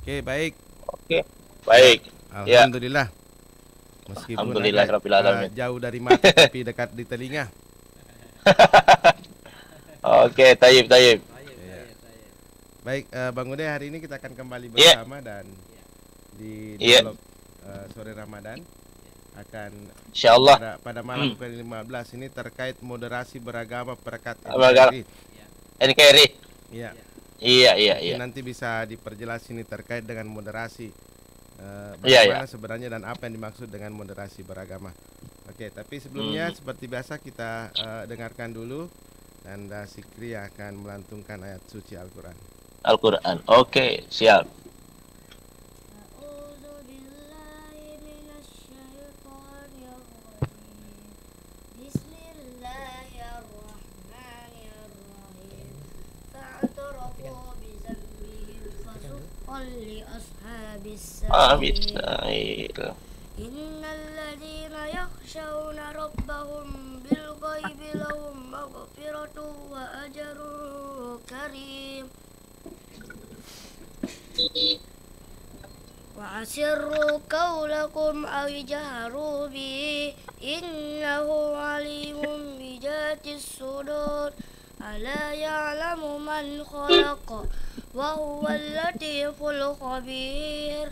Oke, baik. Oke, Ya, baik. Ya, alhamdulillah. Meskipun agak alhamdulillahirabbil alamin. jauh dari mata tapi dekat di telinga. Oke, tayyib tayyib. Iya. Baik, Bang Ude, hari ini kita akan kembali Iya, bersama dan di iya, dialog sore Ramadan akan insyaallah. pada malam ke-15 ini terkait moderasi beragama perekat Abaga NKRI. NKRI. Iya, Iya, iya, mungkin iya. nanti bisa diperjelas ini terkait dengan moderasi. Iya, iya. Bagaimana sebenarnya dan apa yang dimaksud dengan moderasi beragama. Oke, tapi sebelumnya Hmm, seperti biasa kita dengarkan dulu dan Sikri akan melantungkan ayat suci Al-Quran. Al-Qur'an. Oke, siap. أعوذ بالله من الشيطان الرجيم بسم الله الرحمن الرحيم فاعترفوا بذنبهم فسحقا لأصحاب السعير Bismillah. إن الذين يخشون ربهم بالغيب لهم مغفرة وأجر كريم وأسروا قولكم أو اجهروا به إنه عليم بذات الصدور ألا يعلم من خلق وهو اللطيف الخبير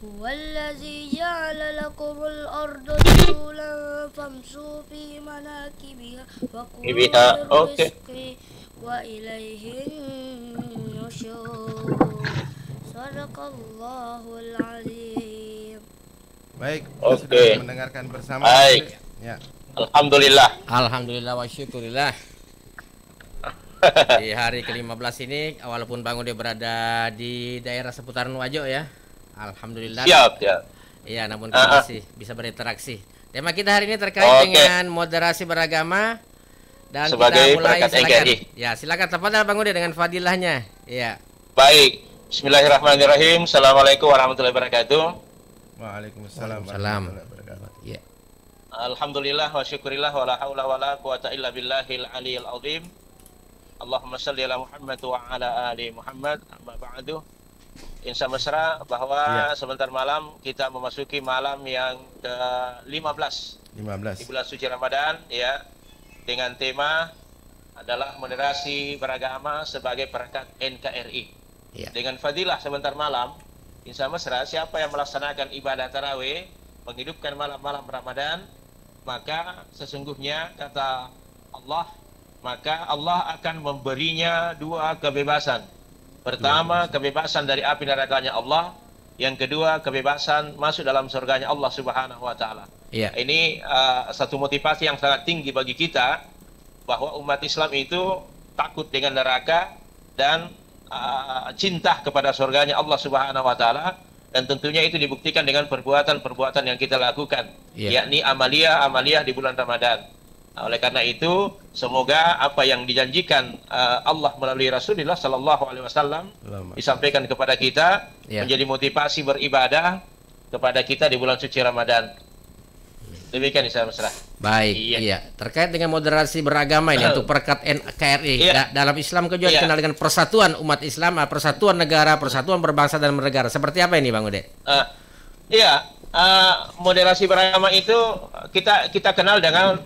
هو الذي جعل لكم الأرض ذلولا فامشوا في مناكبها وكلوا Ibiha. من Oke. رزقه وإليه النشور Sadaqallahul Alim. Baik, kita sudah Oke. mendengarkan bersama. Baik. Ya, Alhamdulillah. Alhamdulillah wa syukurillah. Di hari ke-15 ini walaupun Bang Ude berada di daerah seputaran Wajo ya. Alhamdulillah. Siap, ya. Iya, namun kita masih bisa berinteraksi. Tema kita hari ini terkait Oke. dengan moderasi beragama dan Sebagai kita mulai perekat silakan. NKRI. Ya, silakan tafadhal Bang Ude dengan fadilahnya. Iya. Baik. Bismillahirrahmanirrahim. Assalamualaikum warahmatullahi wabarakatuh. Waalaikumsalam Waalaikumsalam. warahmatullahi wabarakatuh. Iya. Alhamdulillah wa syukurillah wa la haula wa la quwata illa billahil aliyil azim. Allahumma shalli ala Muhammad wa ala ali Muhammad. Amma ba'du. Insya mesra bahwa sebentar malam kita memasuki malam yang ke-15 di 15. bulan suci Ramadan ya, dengan tema adalah moderasi beragama sebagai perekat NKRI. Iya. Dengan fadilah sebentar malam, insya mesra siapa yang melaksanakan ibadah tarawih, menghidupkan malam-malam Ramadan, maka sesungguhnya kata Allah, maka Allah akan memberinya dua kebebasan. Pertama, kebebasan dari api nerakanya Allah. Yang kedua, kebebasan masuk dalam surganya Allah Subhanahu wa taala. Iya. Ini satu motivasi yang sangat tinggi bagi kita bahwa umat Islam itu takut dengan neraka dan cinta kepada surganya Allah Subhanahu wa taala, dan tentunya itu dibuktikan dengan perbuatan-perbuatan yang kita lakukan, yakni amaliyah di bulan Ramadan. Oleh karena itu, semoga apa yang dijanjikan Allah melalui Rasulullah Sallallahu Alaihi Wasallam disampaikan kepada kita, menjadi motivasi beribadah kepada kita di bulan suci Ramadan. Demikian Islam mesra. Baik, iya. Terkait dengan moderasi beragama ini untuk perekat NKRI, dalam Islam juga dikenal dengan persatuan umat Islam, persatuan negara, persatuan berbangsa dan bernegara. Seperti apa ini, Bang Ude? Moderasi beragama itu kita kenal dengan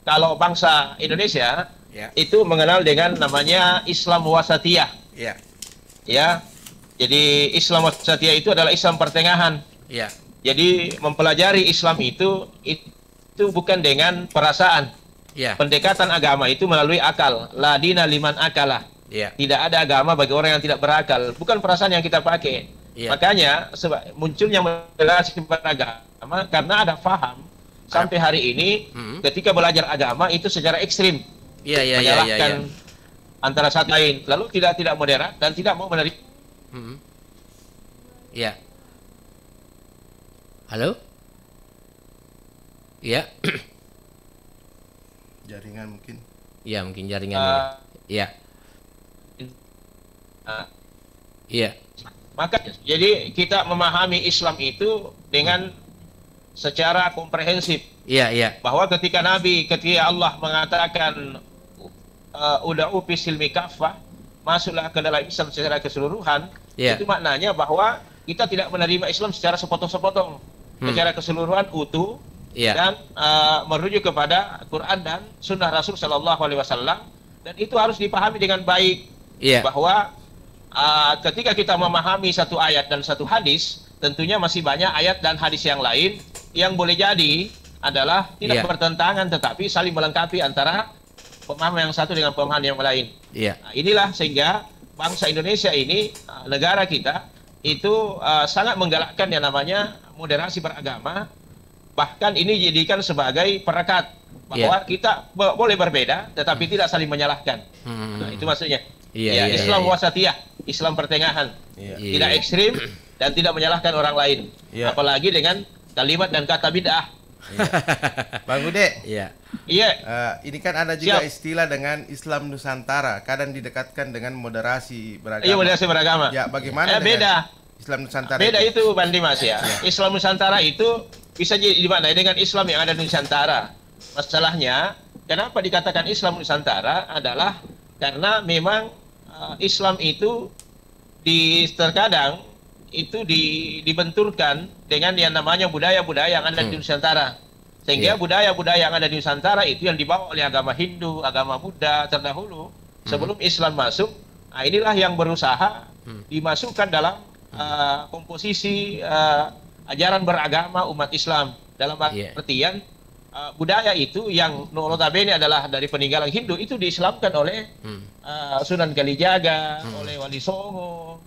kalau bangsa Indonesia itu mengenal dengan namanya Islam wasatiyah. Ya. Jadi Islam wasatiyah itu adalah Islam pertengahan. Jadi mempelajari Islam itu bukan dengan perasaan. Pendekatan agama itu melalui akal. La dina liman akalah. Tidak ada agama bagi orang yang tidak berakal. Bukan perasaan yang kita pakai. Makanya munculnya moderasi beragama karena ada faham sampai hari ini ketika belajar agama itu secara ekstrim. Menyalahkan antara satu lain. Lalu tidak moderat dan tidak mau menerima. Halo? Iya. Jaringan mungkin. Iya, mungkin jaringan. Iya. Iya. Maka jadi kita memahami Islam itu dengan secara komprehensif. Bahwa ketika Allah mengatakan uda'u fi silmi kaffah, masuklah ke dalam Islam secara keseluruhan, Itu maknanya bahwa kita tidak menerima Islam secara sepotong-sepotong, secara keseluruhan utuh, dan merujuk kepada Quran dan Sunnah Rasul Shallallahu Alaihi Wasallam, dan itu harus dipahami dengan baik, bahwa ketika kita memahami satu ayat dan satu hadis, tentunya masih banyak ayat dan hadis yang lain yang boleh jadi adalah tidak bertentangan, tetapi saling melengkapi antara pemahaman yang satu dengan pemahaman yang lain. Nah, inilah sehingga bangsa Indonesia ini, negara kita itu sangat menggalakkan yang namanya moderasi beragama. Bahkan ini dijadikan sebagai perekat bahwa kita boleh berbeda, tetapi tidak saling menyalahkan. Nah, itu maksudnya. Islam wasatiyah, Islam pertengahan, tidak ekstrim dan tidak menyalahkan orang lain, apalagi dengan kalimat dan kata bid'ah. Bang Ude, ini kan ada juga istilah dengan Islam Nusantara, kadang didekatkan dengan moderasi beragama. Moderasi beragama. Ya, bagaimana beda Islam Nusantara? Beda itu Bang Dimas ya. Islam Nusantara itu bisa dimaknai dengan Islam yang ada di Nusantara. Masalahnya, kenapa dikatakan Islam Nusantara adalah karena memang Islam itu terkadang itu dibenturkan dengan yang namanya budaya-budaya yang ada di Nusantara. Sehingga budaya-budaya yang ada di Nusantara itu yang dibawa oleh agama Hindu, agama Buddha terdahulu sebelum Islam masuk. Nah, inilah yang berusaha dimasukkan dalam komposisi ajaran beragama umat Islam. Dalam artian budaya itu yang notabene adalah dari peninggalan Hindu itu diislamkan oleh Sunan Kalijaga, oleh Wali Songo.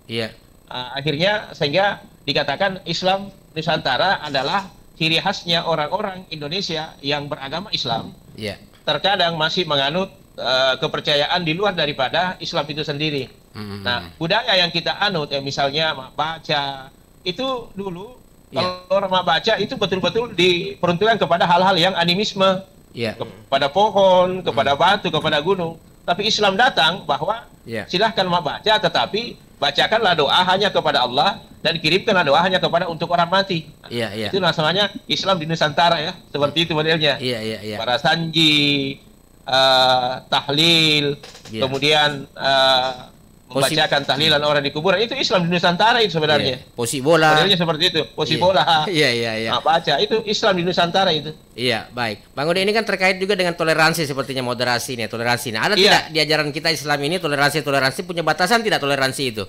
Akhirnya sehingga dikatakan Islam Nusantara adalah ciri khasnya orang-orang Indonesia yang beragama Islam. Terkadang masih menganut kepercayaan di luar daripada Islam itu sendiri. Nah, budaya yang kita anut, misalnya mak baca, itu dulu kalau orang mak baca itu betul-betul diperuntukkan kepada hal-hal yang animisme, kepada pohon, kepada batu, kepada gunung. Tapi Islam datang bahwa silahkan mak baca, tetapi bacakanlah doa hanya kepada Allah dan kirimkanlah doa hanya kepada untuk orang mati. Itu namanya Islam di Nusantara ya, seperti itu modelnya. Para sanji, tahlil, kemudian membacakan tahlilan orang di kuburan, itu Islam di Nusantara itu sebenarnya. Posisi bola. Modelnya seperti itu, posisi bola. Baca itu Islam di Nusantara itu. Baik. Bang Ude, ini kan terkait juga dengan toleransi sepertinya, moderasi nih, toleransi. Nah, ada tidak di ajaran kita Islam ini toleransi punya batasan tidak toleransi itu?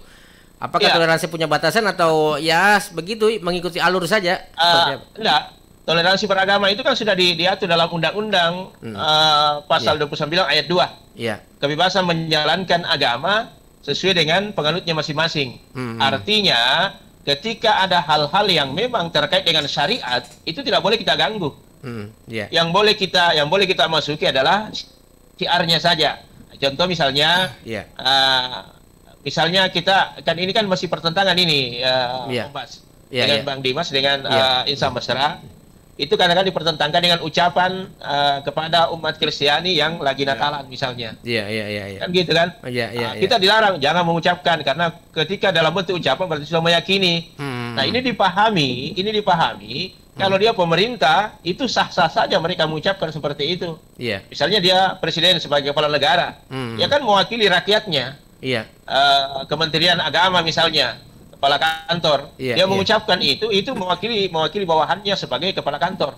Apakah toleransi punya batasan atau ya begitu mengikuti alur saja? Enggak. Toleransi beragama itu kan sudah diatur dalam Undang-Undang pasal 29 ayat 2. Kebebasan menjalankan agama sesuai dengan penganutnya masing-masing. Artinya, ketika ada hal-hal yang memang terkait dengan syariat, itu tidak boleh kita ganggu. Yang boleh kita masuki adalah syiarnya saja. Contoh misalnya, misalnya kita kan ini kan masih pertentangan ini, dengan Bang Dimas dengan Insan Mesra. Itu kadang-kadang dipertentangkan dengan ucapan kepada umat Kristiani yang lagi Natalan misalnya. Kan gitu kan? Kita dilarang jangan mengucapkan, karena ketika dalam bentuk ucapan berarti sudah meyakini. Nah, ini dipahami kalau dia pemerintah itu sah-sah saja mereka mengucapkan seperti itu. Misalnya dia presiden sebagai kepala negara, dia kan mewakili rakyatnya. Kementerian Agama misalnya, kepala kantor, dia mengucapkan itu mewakili bawahannya sebagai kepala kantor.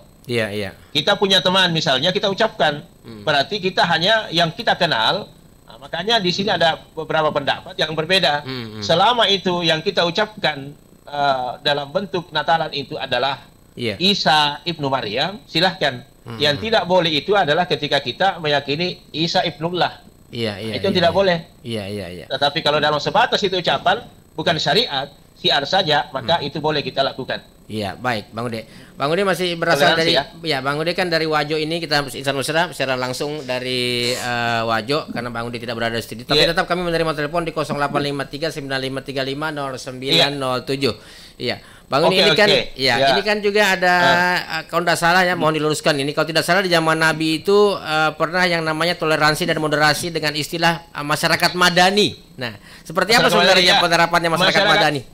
Kita punya teman misalnya, kita ucapkan, berarti kita hanya yang kita kenal. Nah, makanya di sini ada beberapa pendapat yang berbeda. Selama itu yang kita ucapkan dalam bentuk Natalan itu adalah Isa ibnu Maryam, silahkan. Yang tidak boleh itu adalah ketika kita meyakini Isa ibnullah. Itu tidak boleh. Tetapi kalau dalam sebatas itu ucapan bukan syariat, syiar saja, maka itu boleh kita lakukan. Baik, Bang Ude. Bang Ude masih berasal dari Bang Ude kan dari Wajo ini, kita Insan Mesra secara langsung dari Wajo karena Bang Ude tidak berada di studio. Tapi tetap kami menerima telepon di 085395350907. Bang ini kan ini kan juga ada kalau tidak salah ya, mohon diluruskan ini, kalau tidak salah di zaman Nabi itu pernah yang namanya toleransi dan moderasi dengan istilah masyarakat madani. Nah, seperti apa sebenarnya penerapannya masyarakat madani?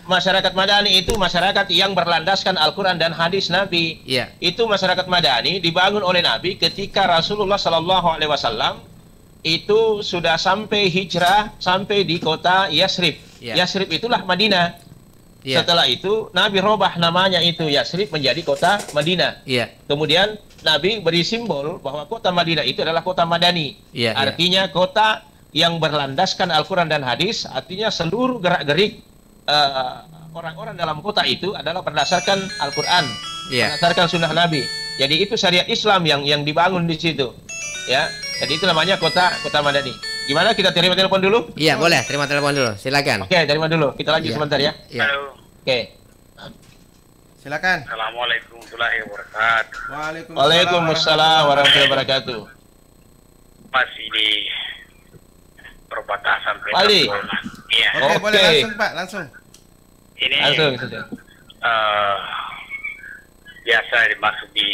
Masyarakat madani itu masyarakat yang berlandaskan Al-Quran dan hadis Nabi. Itu masyarakat madani dibangun oleh Nabi ketika Rasulullah SAW itu sudah sampai hijrah sampai di kota Yasrib. Yasrib itulah Madinah. Setelah itu Nabi robah namanya itu Yasrib menjadi kota Madinah. Kemudian Nabi beri simbol bahwa kota Madinah itu adalah kota Madani. Artinya kota yang berlandaskan Al-Quran dan hadis. Artinya seluruh gerak-gerik orang-orang dalam kota itu adalah berdasarkan Al-Quran, berdasarkan sunnah Nabi. Jadi itu syariat Islam yang dibangun di situ. Ya, jadi itu namanya kota Madani. Gimana, kita terima telepon dulu? Iya, boleh, terima telepon dulu. Silakan. Oke, terima dulu. Kita lanjut sebentar ya. Halo. Oke. Silakan. Assalamualaikum warahmatullahi wabarakatuh. Waalaikumsalam warahmatullahi wabarakatuh. Masih di perbatasan Wali. Iya. Oke, boleh langsung Pak, langsung. Ini langsung. Biasa dimaksud di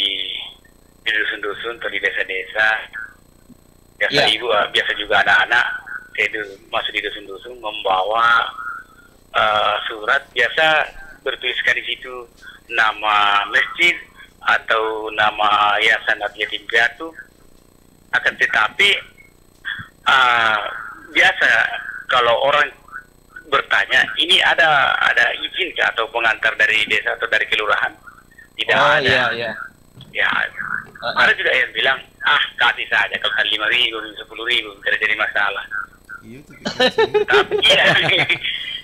dusun-dusun atau di desa-desa. Biasa ibu, biasa juga ada anak masuk di dusun-dusun membawa surat, biasa bertuliskan di situ nama masjid atau nama yayasan yatim piatu. Akan tetapi biasa kalau orang bertanya, ini ada izin kah atau pengantar dari desa atau dari kelurahan? Tidak ada. Ya, ada juga yang bilang, kasih saja kalau 5.000, 10.000, tidak jadi masalah.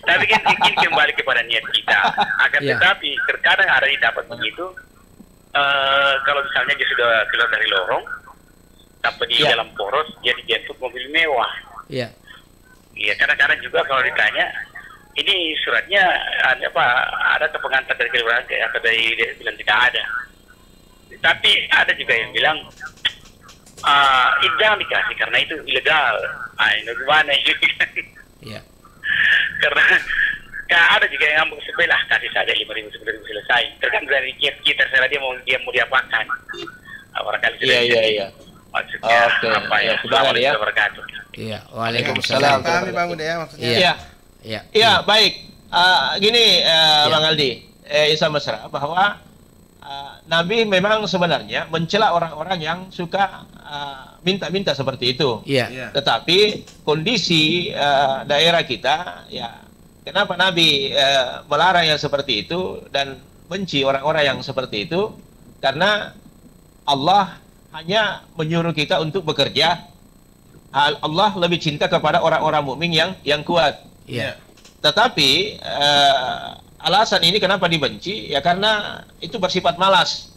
Tapi kan ingin kembali kepada niat kita. Akan tetapi terkadang ada yang dapat begitu. Kalau misalnya dia sudah keluar dari lorong, sampai di dalam poros, dia dijemput mobil mewah. Iya, kadang-kadang juga kalau ditanya, ini suratnya ada ke pengantar dari kelurahan atau dari dia bilang tidak ada. Tapi ada juga yang bilang jangan dikasih karena itu ilegal. Ini gimana? Iya. Karena ada juga yang ngambung sebelah, kasih saja 5.000 sebelum selesai. Tergantung dari kita, serah dia mau diapakan. Barangkali iya. Maksudnya apa ya? Assalamualaikum wabarakatuh. Iya, waalaikumsalam. Kami Bang Ude ya maksudnya. Iya, baik. Gini Bang Aldi, Isa Mesra, bahwa Nabi memang sebenarnya mencela orang-orang yang suka minta-minta seperti itu. Tetapi kondisi daerah kita, kenapa Nabi melarang yang seperti itu dan benci orang-orang yang seperti itu? Karena Allah hanya menyuruh kita untuk bekerja. Allah lebih cinta kepada orang-orang mukmin yang kuat. Tetapi alasan ini kenapa dibenci? Ya karena itu bersifat malas.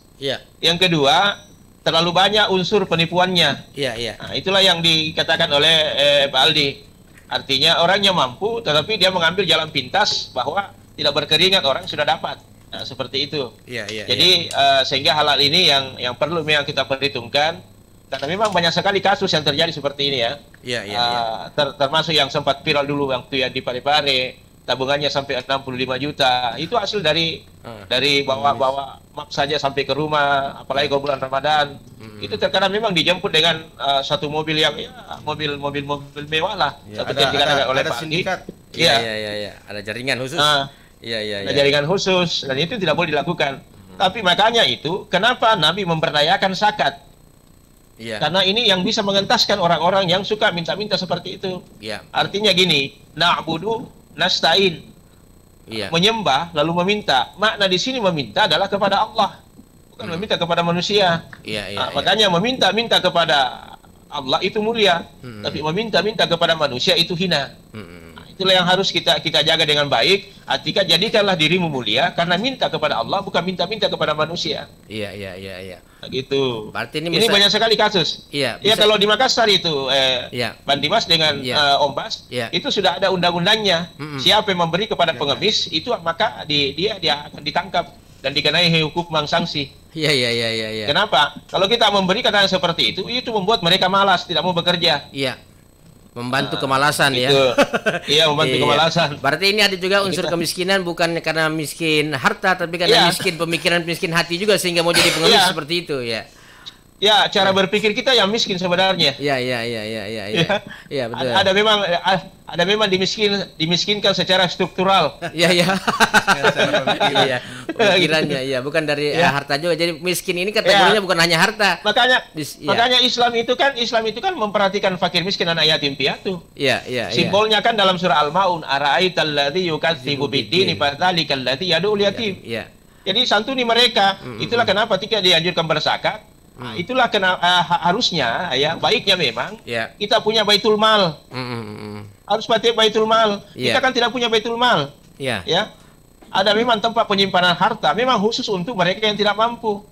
Yang kedua, terlalu banyak unsur penipuannya. Nah, itulah yang dikatakan oleh Pak Aldi. Artinya orangnya mampu, tetapi dia mengambil jalan pintas bahwa tidak berkeringat orang sudah dapat. Nah, seperti itu. Jadi sehingga hal ini yang perlu memang kita perhitungkan. Karena memang banyak sekali kasus yang terjadi seperti ini ya. Termasuk yang sempat viral dulu waktu yang di Parepare, tabungannya sampai 65 juta. Itu hasil dari bawa map saja sampai ke rumah, apalagi kalau bulan Ramadan. Itu terkadang memang dijemput dengan satu mobil yang mobil mewah lah, seperti yang dikatakan oleh Pak Andi. Ada jaringan khusus. Ada jaringan khusus dan itu tidak boleh dilakukan. Tapi makanya itu kenapa Nabi memberdayakan zakat? Karena ini yang bisa mengentaskan orang-orang yang suka minta-minta seperti itu. Artinya gini, na'budu nasta'in. Menyembah lalu meminta. Makna di sini meminta adalah kepada Allah, bukan meminta kepada manusia. Makanya meminta kepada Allah itu mulia, tapi meminta kepada manusia itu hina. Itulah yang harus kita jaga dengan baik. Artinya jadikanlah dirimu mulia karena minta kepada Allah, bukan minta kepada manusia. Nah, gitu. Berarti ini banyak sekali kasus. Kalau di Makassar itu Bang Dimas dengan Om Bas itu sudah ada undang-undangnya. Siapa yang memberi kepada pengemis itu maka dia akan ditangkap dan dikenai hukuman sanksi. Kenapa? Kalau kita memberi kata seperti itu membuat mereka malas, tidak mau bekerja. Membantu kemalasan gitu. Membantu kemalasan. Berarti ini ada juga unsur kemiskinan, bukan karena miskin harta, tapi karena miskin pemikiran, miskin hati juga sehingga mau jadi pengemis seperti itu Ya, cara berpikir kita yang miskin sebenarnya. Iya betul. Ada memang dimiskinkan secara struktural. Iya. Iya. Pemikirannya ya, bukan dari harta juga. Jadi miskin ini kategorinya bukan hanya harta. Makanya Islam itu kan memperhatikan fakir miskin dan yatim piatu. Iya. Simbolnya kan dalam surah Al-Maun, ara'aital ladzi yukadzibu bid-dini fadzalikal ladzi yad'ul yatim. Iya. Jadi santuni mereka. Itulah kenapa ketika dianjurkan berzakat. Itulah harusnya ya, baiknya memang kita punya baitul mal. Harus pakai baitul mal. Kita kan tidak punya baitul mal. Ya. Ada memang tempat penyimpanan harta memang khusus untuk mereka yang tidak mampu.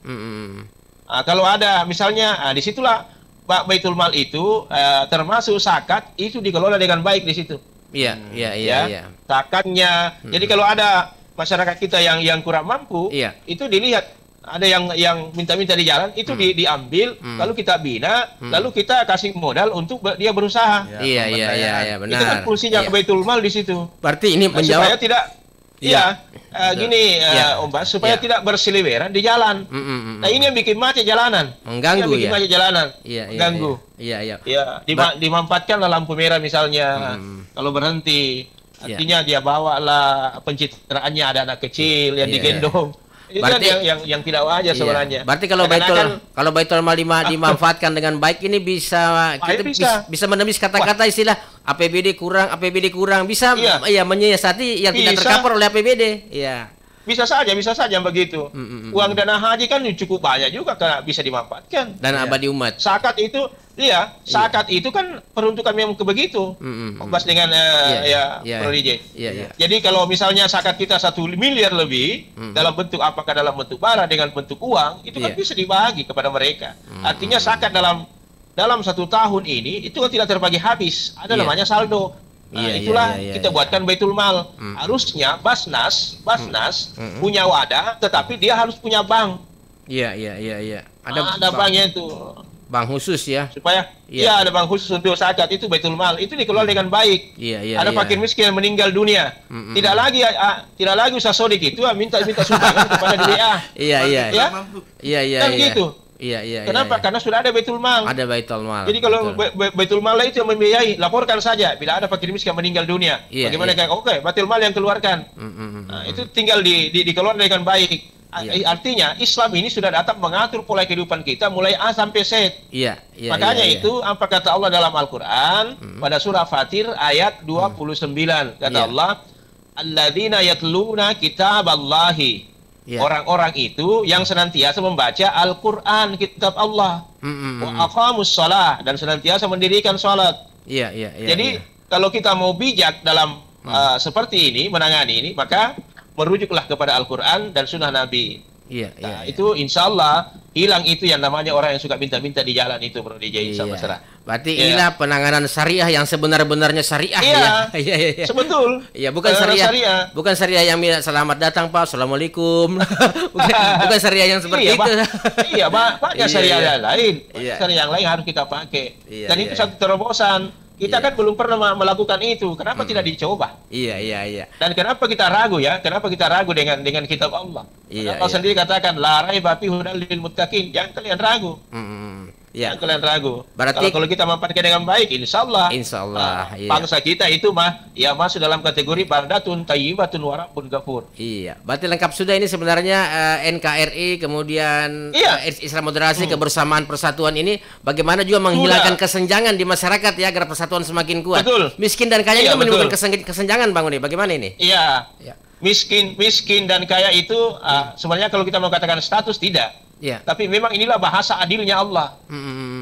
Kalau ada misalnya disitulah baitul mal itu termasuk zakat itu dikelola dengan baik di situ. Iya. Zakatnya. Jadi kalau ada masyarakat kita yang kurang mampu, itu dilihat. Ada yang minta-minta di jalan itu diambil, lalu kita bina, lalu kita kasih modal untuk dia berusaha. Iya, benar. Itu kan fungsinya baitul mal di situ. Berarti ini menjawab supaya tidak Om Bas, supaya tidak berseliweran di jalan. Nah, ini yang bikin macet jalanan. Mengganggu macet jalanan. Mengganggu. Iya. Dimanfaatkan lampu merah misalnya. Kalau berhenti, artinya dia bawalah pencitraannya ada anak kecil yang digendong. Itu berarti, yang tidak wajar sebenarnya. Berarti kalau baitul mal dimanfaatkan dengan baik ini bisa menembus kata-kata istilah APBD kurang bisa menyiasati yang tidak tercover oleh APBD. Iya. Bisa saja begitu. Uang dana haji kan cukup banyak juga karena bisa dimanfaatkan. Dana abadi umat. Zakat itu kan peruntukan memang begitu. Bahas dengan Pro DJ. Jadi kalau misalnya zakat kita 1 miliar lebih dalam bentuk apakah dalam bentuk barang dengan bentuk uang itu kan bisa dibagi kepada mereka. Artinya zakat dalam 1 tahun ini itu kan tidak terbagi habis. Ada namanya saldo. Itulah kita buatkan baitul mal. Harusnya Basnas punya wadah, tetapi dia harus punya bank. Iya. Ada banknya itu. Bank khusus ya. Supaya ada bank khusus untuk zakat itu baitul mal. Itu dikelola dengan baik. Ada fakir miskin yang meninggal dunia. Tidak lagi usah sodik itu minta sumbangan kepada dia. Iya. Kan gitu. Iya. Kenapa? Karena sudah ada baitul mal. Ada baitul mal. Jadi kalau baitul mal itu yang membiayai, laporkan saja bila ada fakir miskin meninggal dunia. Bagaimana kayak baitul mal yang keluarkan. Nah, itu tinggal dikelola dengan baik. Artinya Islam ini sudah datang mengatur pola kehidupan kita mulai A sampai Z. Makanya itu apa kata Allah dalam Al-Qur'an pada surah Fatir ayat 29 kata Allah, alladzina yatluna kitaballahi. Orang-orang itu yang senantiasa membaca Al-Qur'an, kitab Allah. Wa aqamus shalah, dan senantiasa mendirikan salat. Jadi kalau kita mau bijak dalam seperti ini, menangani ini, maka merujuklah kepada Al-Quran dan sunnah Nabi. Itu insya Allah hilang itu yang namanya orang yang suka minta-minta di jalan itu, Bro DJ. Berarti inilah penanganan syariah yang sebenarnya syariah. Iya. Sebetul. Iya, bukan syariah. Bukan syariah yang selamat datang Pak, assalamualaikum. bukan syariah yang seperti itu. Banyak syariah yang lain. Syariah yang lain harus kita pakai. Dan itu satu terobosan. Kita kan belum pernah melakukan itu. Kenapa tidak dicoba? Iya. Dan kenapa kita ragu ya? Kenapa kita ragu dengan kitab Allah? Allah sendiri katakan la raiba fihi hudal lil muttaqin. Jangan kalian ragu. Jangan kalian ragu. Berarti kalau kita memakai dengan baik, insyaallah. Bangsa kita itu masuk dalam kategori baldatun thayyibatun wa rabbun ghafur. Iya. Berarti lengkap sudah ini sebenarnya NKRI kemudian Islam moderasi kebersamaan persatuan ini bagaimana juga menghilangkan kesenjangan di masyarakat ya agar persatuan semakin kuat. Betul. Miskin dan kaya itu menimbulkan kesenjangan Bang Uni. Bagaimana ini? Iya. Miskin dan kaya itu sebenarnya kalau kita mau katakan status tidak. Tapi memang inilah bahasa adilnya Allah.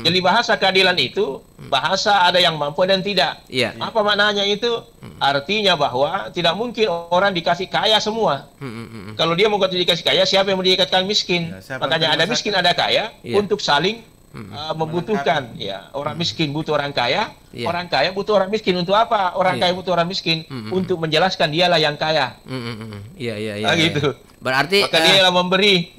Jadi bahasa keadilan itu bahasa ada yang mampu dan tidak. Apa maknanya itu? Artinya bahwa tidak mungkin orang dikasih kaya semua. Kalau dia mau dikasih kaya, siapa yang mau dikatakan miskin? Makanya ada miskin, ada kaya untuk saling membutuhkan. Orang miskin butuh orang kaya, orang kaya butuh orang miskin. Untuk apa? Orang kaya butuh orang miskin untuk menjelaskan dialah yang kaya. Gitu. Berarti maka dia yang memberi.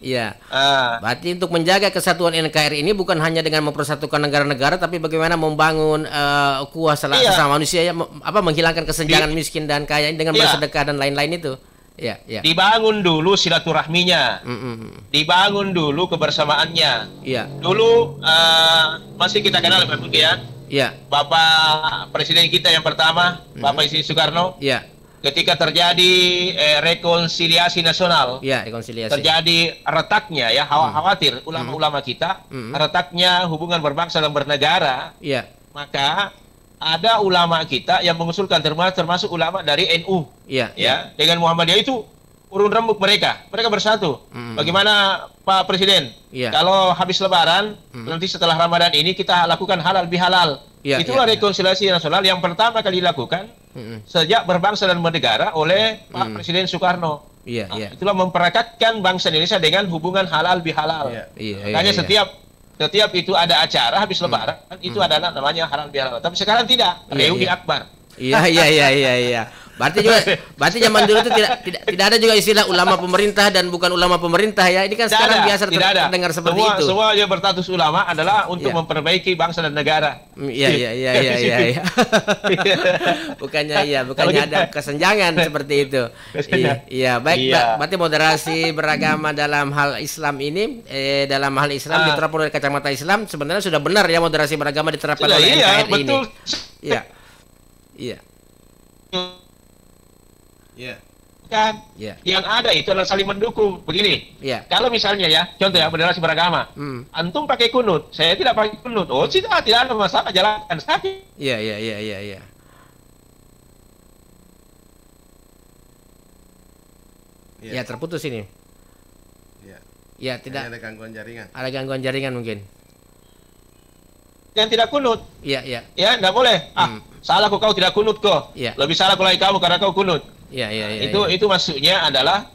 Berarti untuk menjaga kesatuan NKRI ini bukan hanya dengan mempersatukan negara-negara, tapi bagaimana membangun kuasa sesama manusia ya, menghilangkan kesenjangan miskin dan kaya dengan bersedekah dan lain-lain itu. Ya, ya. Dibangun dulu silaturahminya, dibangun dulu kebersamaannya. Ya. Dulu masih kita kenal Pak Budi ya. Ya. Bapak Presiden kita yang pertama, Bapak Insinyur Soekarno. Ya. Ketika terjadi rekonsiliasi nasional, ya, rekonsiliasi. terjadi retaknya ya, khawatir ulama-ulama kita, retaknya hubungan berbangsa dan bernegara. Ya. Maka ada ulama kita yang mengusulkan termasuk ulama dari NU, ya, dengan Muhammadiyah itu urun rembuk mereka bersatu. Bagaimana Pak Presiden? Kalau habis Lebaran nanti setelah Ramadan ini kita lakukan halal bihalal. Itulah rekonsiliasi nasional yang pertama kali dilakukan sejak berbangsa dan bernegara oleh Pak Presiden Soekarno. Itulah memperekatkan bangsa Indonesia dengan hubungan halal bihalal. Makanya setiap itu ada acara habis Lebaran itu adalah namanya halal bihalal. Tapi sekarang tidak, reuni akbar. Iya. Berarti zaman dulu itu tidak ada juga istilah ulama pemerintah dan bukan ulama pemerintah ya. Ini kan sekarang biasa terdengar seperti itu. Semua yang berstatus ulama adalah untuk memperbaiki bangsa dan negara. Iya. Bukannya ada kesenjangan seperti itu. Iya, baik. Berarti moderasi beragama dalam hal Islam ini diterapkan oleh kacamata Islam sebenarnya sudah benar ya, moderasi beragama diterapkan oleh NKRI ini. Betul. Iya. Kan yang ada itu adalah saling mendukung. Begini, kalau misalnya ya contoh ya moderasi beragama, antum pakai kunut, saya tidak pakai kunut, tidak ada masalah, jalankan saja. Iya. Ya, terputus ini. Ya, tidak ada gangguan jaringan. Ada gangguan jaringan mungkin. Yang tidak kunut. Iya. Ya, enggak boleh. Salah kau tidak kunut kok. Lebih salah lagi kamu karena kau kunut. Iya. Itu maksudnya adalah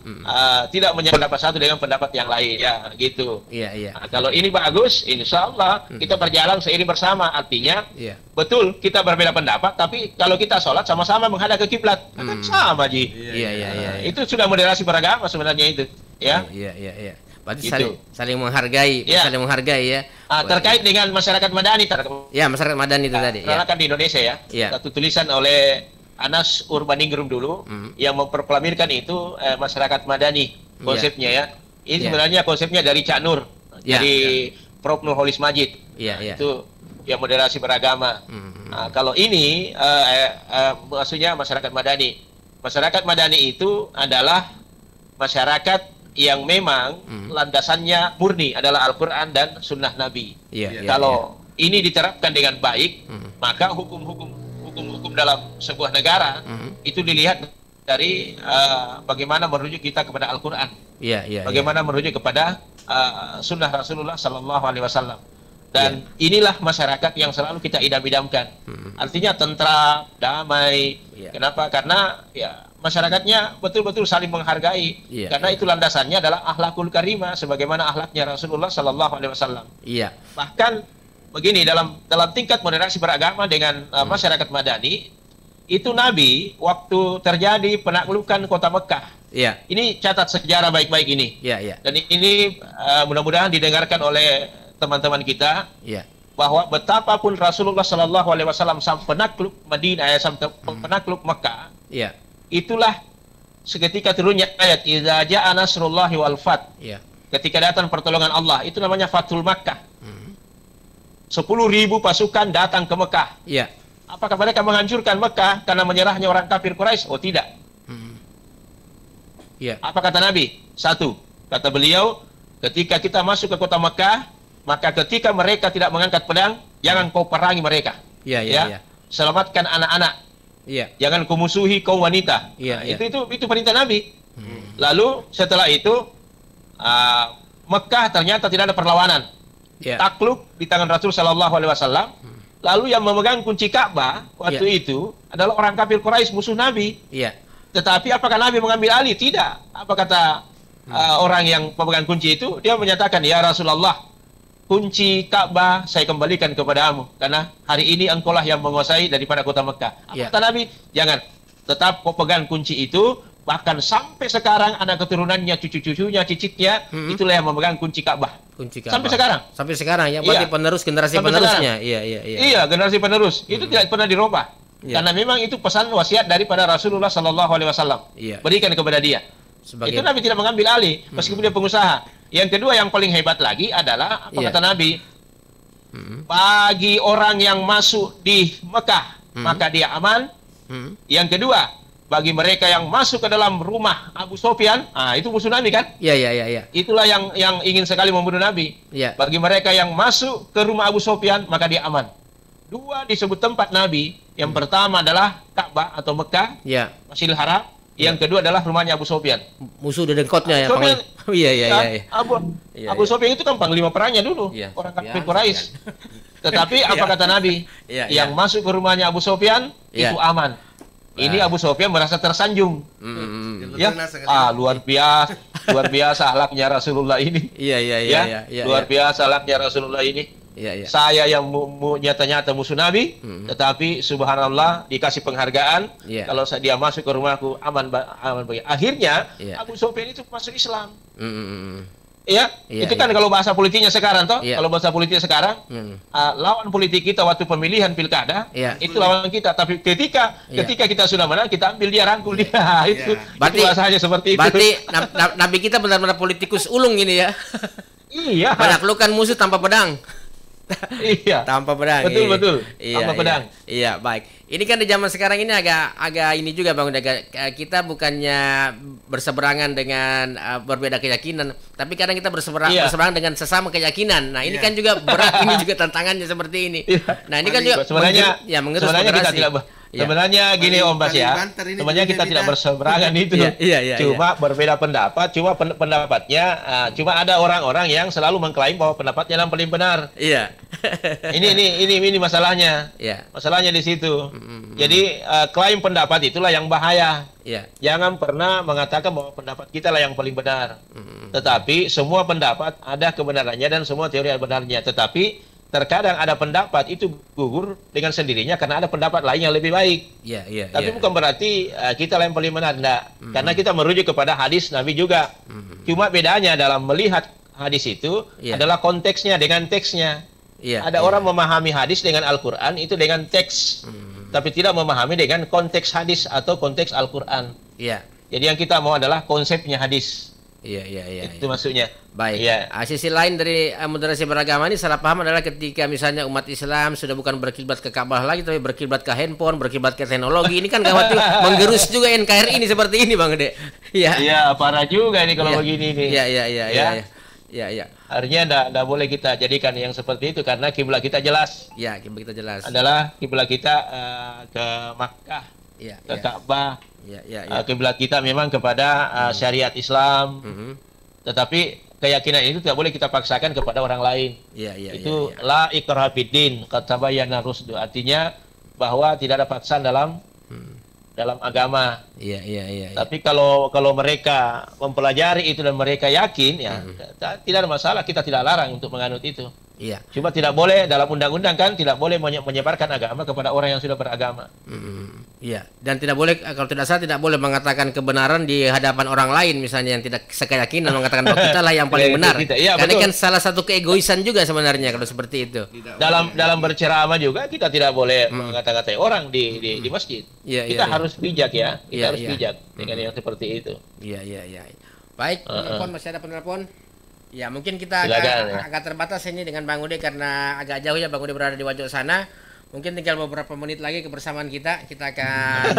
tidak menyerang pendapat satu dengan pendapat yang lain ya, gitu. Iya. Nah, kalau ini bagus, insya Allah kita berjalan seiring bersama. Artinya betul kita berbeda pendapat, tapi kalau kita sholat sama-sama menghadap ke kiblat, kan sama Ji. Iya. Itu sudah moderasi beragama sebenarnya itu. Ya. Iya. Berarti saling menghargai, saling menghargai ya. Terkait dengan masyarakat madani, masyarakat madani itu tadi. Kan di Indonesia ya. Satu tulisan oleh Anas Urbaningrum dulu yang memproklamirkan itu masyarakat madani konsepnya ya. Ini sebenarnya konsepnya dari Cak Nur, dari Prof Nurholis Majid. Itu yang moderasi beragama. Nah, kalau ini maksudnya masyarakat madani. Masyarakat madani itu adalah masyarakat yang memang landasannya murni adalah Al-Quran dan Sunnah Nabi. Kalau ini diterapkan dengan baik, maka hukum-hukum dalam sebuah negara itu dilihat dari bagaimana merujuk kita kepada Al-Quran, bagaimana merujuk kepada Sunnah Rasulullah Sallallahu Alaihi Wasallam. Dan inilah masyarakat yang selalu kita idam-idamkan. Artinya tentram, damai. Kenapa? Karena masyarakatnya betul-betul saling menghargai. Karena itu landasannya adalah akhlakul karimah, sebagaimana akhlaknya Rasulullah Sallallahu Alaihi Wasallam. Bahkan begini, dalam tingkat moderasi beragama dengan masyarakat madani, itu Nabi waktu terjadi penaklukan kota Mekah. Ini catat sejarah baik-baik ini. Dan ini mudah-mudahan didengarkan oleh teman-teman kita. Bahwa betapapun Rasulullah Shallallahu Alaihi Wasallam sampai penakluk Madinah, sampai penakluk Mekah, itulah seketika turunnya ayat idza ja'a nasrullahi wal fath. Ketika datang pertolongan Allah, itu namanya Fathul Makkah. 10.000 pasukan datang ke Mekah. Apakah mereka menghancurkan Mekah karena menyerahnya orang kafir Quraisy? Oh, tidak. Apa kata Nabi? Satu, kata beliau, ketika kita masuk ke kota Mekah, maka ketika mereka tidak mengangkat pedang, jangan kau perangi mereka. Selamatkan anak-anak. Jangan kau musuhi kaum wanita. Itu perintah Nabi. Lalu setelah itu Mekah ternyata tidak ada perlawanan. Takluk di tangan Rasul Sallallahu Alaihi Wasallam. Lalu yang memegang kunci Ka'bah waktu itu adalah orang kafir Quraisy, musuh Nabi. Tetapi apakah Nabi mengambil alih? Tidak. Apa kata orang yang pemegang kunci itu? Dia menyatakan, ya Rasulullah, kunci Ka'bah saya kembalikan kepadamu, karena hari ini engkaulah yang menguasai daripada kota Mekah. Apa kata Nabi? Jangan. Tetap kau pegang kunci itu. Bahkan sampai sekarang anak keturunannya, cucu-cucunya, cicitnya, itulah yang memegang kunci Ka'bah. Sampai sekarang ya, berarti penerus, generasi penerusnya. Iya, generasi penerus. Itu tidak pernah dirubah. Karena memang itu pesan wasiat daripada Rasulullah Sallallahu Alaihi Wasallam. Berikan kepada dia. Itu Nabi tidak mengambil alih, meskipun dia pengusaha. Yang kedua yang paling hebat lagi adalah apa kata Nabi? Bagi orang yang masuk di Mekah, maka dia aman. Yang kedua, bagi mereka yang masuk ke dalam rumah Abu Sufyan, itu musuh Nabi kan? Iya. Itulah yang ingin sekali membunuh Nabi. Bagi mereka yang masuk ke rumah Abu Sufyan, maka dia aman. Dua disebut tempat Nabi. Yang pertama adalah Ka'bah atau Mekah, Masjidil Haram. Yang kedua adalah rumahnya Abu Sufyan. Musuh dedengkotnya ya. Iya. Abu Sufyan itu kan panglima perangnya dulu, orang kafir Quraisy. Tetapi apa kata Nabi? Yang masuk ke rumahnya Abu Sufyan itu aman. Ini Abu Sufyan merasa tersanjung. Luar biasa akhlaknya Rasulullah ini. Iya. Luar biasa akhlaknya Rasulullah ini. Saya yang nyata-nyata musuh Nabi, tetapi subhanallah dikasih penghargaan. Kalau dia masuk ke rumahku aman bagi. Akhirnya Abu Sufyan itu masuk Islam. Itu kan kalau bahasa politiknya sekarang toh. Kalau bahasa politiknya sekarang, lawan politik kita waktu pemilihan pilkada itu lawan kita. Tapi ketika kita sudah menang, kita ambil dia, rangkul dia. Itu bahasanya seperti itu. Berarti Nabi kita benar-benar politikus ulung ini ya. Iya. Menaklukkan musuh tanpa pedang. Tanpa pedang. Betul. Tanpa pedang. Iya, baik. Ini kan di zaman sekarang ini agak ini juga Bang Uda, kita bukannya berseberangan dengan berbeda keyakinan, tapi kadang kita berseberangan dengan sesama keyakinan. Nah, ini kan juga berat, ini juga tantangannya seperti ini. Nah, ini kan juga sebenarnya kita tidak sebenarnya gini Om Bas ya. Sebenarnya kita tidak berseberangan itu. Cuma berbeda pendapat, cuma pendapatnya cuma ada orang-orang yang selalu mengklaim bahwa pendapatnya yang paling benar. Ini masalahnya. Masalahnya di situ. Jadi klaim pendapat itulah yang bahaya. Jangan pernah mengatakan bahwa pendapat kita lah yang paling benar. Tetapi semua pendapat ada kebenarannya dan semua teori ada benarnya. Tetapi terkadang ada pendapat itu gugur dengan sendirinya karena ada pendapat lain yang lebih baik. Tapi bukan berarti kita yang paling benar, enggak. Karena kita merujuk kepada hadis Nabi juga. Cuma bedanya dalam melihat hadis itu adalah konteksnya dengan teksnya. Ada orang memahami hadis dengan Al-Quran itu dengan teks, tapi tidak memahami dengan konteks hadis atau konteks Al-Quran. Jadi yang kita mau adalah konsepnya hadis. Itu maksudnya. Baik. Sisi lain dari moderasi beragama ini salah paham adalah ketika misalnya umat Islam sudah bukan berkiblat ke Ka'bah lagi, tapi berkiblat ke handphone, berkiblat ke teknologi. Ini kan gawat tuh, menggerus juga NKRI ini seperti ini Bang Ade. Iya, parah juga ini kalau begini nih. Iya. Artinya tidak boleh kita jadikan yang seperti itu karena kiblat kita jelas. Kiblat kita jelas. Adalah kiblat kita ke Makkah, ke Ka'bah. Kiblat kita memang kepada syariat Islam. Tetapi keyakinan itu tidak boleh kita paksakan kepada orang lain. Itu la ikraha fiddin, qad tabayyana rusdu. Artinya bahwa tidak ada paksaan dalam agama. Tapi kalau mereka mempelajari itu dan mereka yakin, tidak ada masalah, kita tidak larang untuk menganut itu. Cuma tidak boleh dalam undang-undang kan tidak boleh menyebarkan agama kepada orang yang sudah beragama. Dan tidak boleh, kalau tidak salah, tidak boleh mengatakan kebenaran di hadapan orang lain misalnya yang tidak sekeyakinan mengatakan bahwa kita lah yang paling benar. Karena kan salah satu keegoisan juga sebenarnya kalau seperti itu. Dalam berceramah juga kita tidak boleh mengata-ngatai orang di masjid. Kita harus bijak ya. Kita harus bijak dengan yang seperti itu. Baik, telepon masih ada penelpon. Ya, mungkin kita agak terbatas ini dengan Bang Ude karena agak jauh ya Bang Ude berada di Wajo sana. Mungkin tinggal beberapa menit lagi kebersamaan kita akan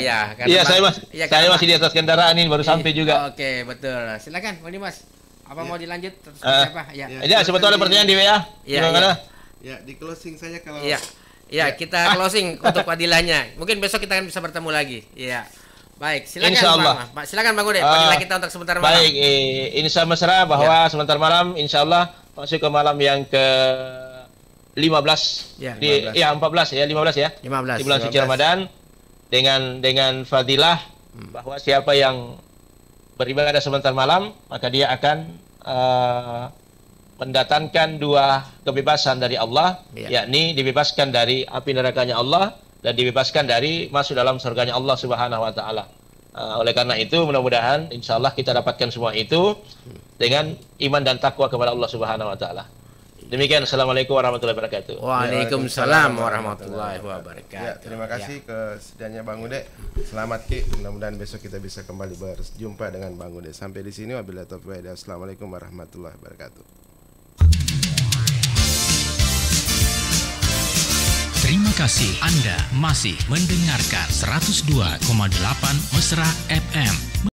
saya masih di atas kendaraan ini baru sampai juga. Oke, betul. Silakan Bang Dimas. Apa mau dilanjut terus apa? Sebetulnya ada pertanyaan di WA. Di closing saja kalau kita closing untuk fadilahnya. Mungkin besok kita akan bisa bertemu lagi. Baik, silakan Bang. Silakan Bang Ude, fadilah kita untuk sebentar malam. Baik, insya mesra bahwa sebentar malam insyaallah masuk ke malam yang ke 15 15 ya. 15 di bulan suci Ramadan dengan fadilah bahwa siapa yang beribadah sebentar malam maka dia akan mendatangkan dua kebebasan dari Allah, yakni dibebaskan dari api nerakanya Allah dan dibebaskan dari masuk dalam surganya Allah Subhanahu wa taala. Oleh karena itu mudah-mudahan insyaallah kita dapatkan semua itu dengan iman dan takwa kepada Allah Subhanahu wa taala. Demikian, assalamualaikum warahmatullahi wabarakatuh. Waalaikumsalam warahmatullahi wabarakatuh. Ya, terima kasih kesediaannya Bang Ude. Selamat Ki, mudah-mudahan besok kita bisa kembali berjumpa dengan Bang Ude. Sampai di sini, wabillahi taufiq. Assalamualaikum warahmatullahi wabarakatuh. Terima kasih Anda masih mendengarkan 102,8 Mesra FM.